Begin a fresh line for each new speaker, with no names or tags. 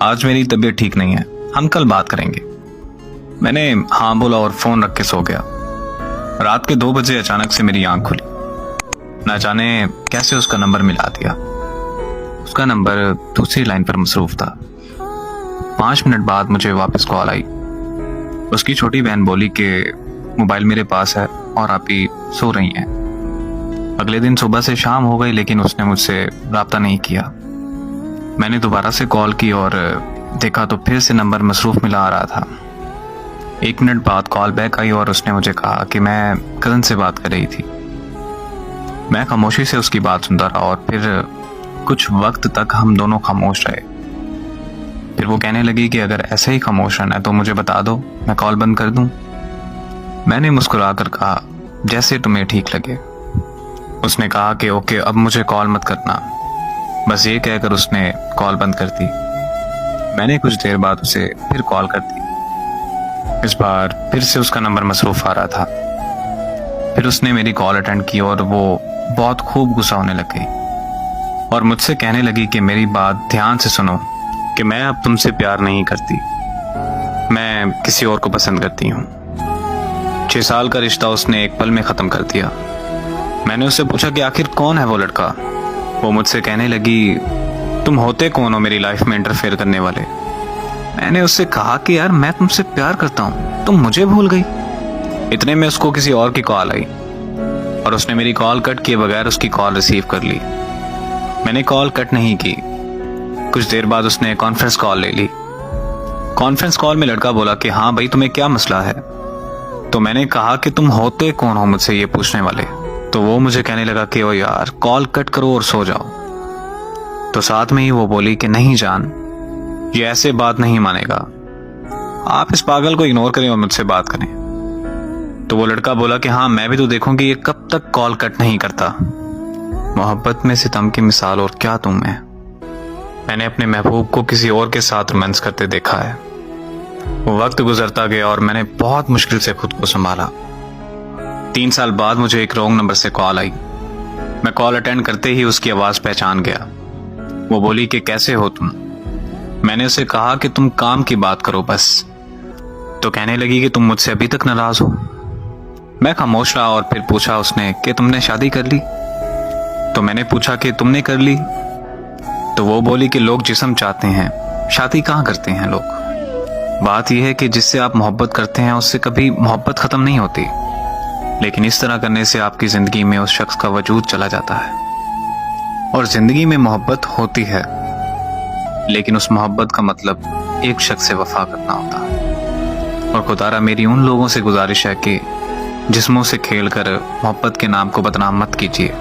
आज मेरी तबीयत ठीक नहीं है, हम कल बात करेंगे। मैंने हाँ बोला और फोन रख के सो गया। रात के 2 बजे अचानक से मेरी आंख खुली। न जाने कैसे उसका नंबर मिला दिया। उसका नंबर दूसरी लाइन पर मसरूफ था। 5 मिनट बाद मुझे वापस कॉल आई। उसकी छोटी बहन बोली कि मोबाइल मेरे पास है और आप ही सो रही हैं। अगले दिन सुबह से शाम हो गई लेकिन उसने मुझसे राब्ता नहीं किया। मैंने दोबारा से कॉल की और देखा तो फिर से नंबर मसरूफ मिला आ रहा था। 1 मिनट बाद कॉल बैक आई और उसने मुझे कहा कि मैं कज़न से बात कर रही थी। मैं खामोशी से उसकी बात सुनता रहा और फिर कुछ वक्त तक हम दोनों खामोश रहे। फिर वो कहने लगी कि अगर ऐसे ही खामोश रहना है तो मुझे बता दो, मैं कॉल बंद कर दूं। मैंने मुस्कुराकर कहा जैसे तुम्हें ठीक लगे। उसने कहा कि ओके, अब मुझे कॉल मत करना। बस ये कहकर उसने कॉल बंद कर दी। मैंने कुछ देर बाद उसे फिर कॉल कर दी। इस बार फिर से उसका नंबर मसरूफ आ रहा था। फिर उसने मेरी कॉल अटेंड की और वो बहुत खूब गुस्सा होने लग गई और मुझसे कहने लगी कि मेरी बात ध्यान से सुनो कि मैं अब तुमसे प्यार नहीं करती, मैं किसी और को पसंद करती हूँ। 6 साल का रिश्ता उसने एक पल में खत्म कर दिया। मैंने उससे पूछा कि आखिर कौन है वो लड़का। वो मुझसे कहने लगी तुम होते कौन हो मेरी लाइफ में इंटरफेयर करने वाले। मैंने उससे कहा कि यार मैं तुमसे प्यार करता हूँ, तुम मुझे भूल गई। इतने में उसको किसी और की कॉल आई और उसने मेरी कॉल कट किए बगैर उसकी कॉल रिसीव कर ली। मैंने कॉल कट नहीं की। कुछ देर बाद उसने कॉन्फ्रेंस कॉल ले ली। कॉन्फ्रेंस कॉल में लड़का बोला कि हाँ भाई, तुम्हें क्या मसला है। तो मैंने कहा कि तुम होते कौन हो मुझसे ये पूछने वाले। तो वो मुझे कहने लगा कि ओ यार कॉल कट करो और सो जाओ। तो साथ में ही वो बोली कि नहीं जान, ये ऐसे बात नहीं मानेगा, आप इस पागल को इग्नोर करें और मुझसे बात करें। तो वो लड़का बोला कि हाँ मैं भी तो देखूंगी ये कब तक कॉल कट नहीं करता। मोहब्बत में सितम की मिसाल और क्या तुम है। मैंने अपने महबूब को किसी और के साथ रोमांस करते देखा है। वो वक्त गुजरता गया और मैंने बहुत मुश्किल से खुद को संभाला। 3 साल बाद मुझे एक रॉन्ग नंबर से कॉल आई। मैं कॉल अटेंड करते ही उसकी आवाज पहचान गया। वो बोली कि कैसे हो तुम। मैंने उसे कहा कि तुम काम की बात करो बस। तो कहने लगी कि तुम मुझसे अभी तक नाराज हो। मैं खामोश रहा और फिर पूछा उसने कि तुमने शादी कर ली। तो मैंने पूछा कि तुमने कर ली। तो वो बोली कि लोग जिस्म चाहते हैं, शादी कहाँ करते हैं लोग। बात यह है कि जिससे आप मोहब्बत करते हैं उससे कभी मोहब्बत खत्म नहीं होती, लेकिन इस तरह करने से आपकी जिंदगी में उस शख्स का वजूद चला जाता है। और जिंदगी में मोहब्बत होती है, लेकिन उस मोहब्बत का मतलब एक शख्स से वफा करना होता है। और खुदारा मेरी उन लोगों से गुजारिश है कि जिस्मों से खेलकर मोहब्बत के नाम को बदनाम मत कीजिए।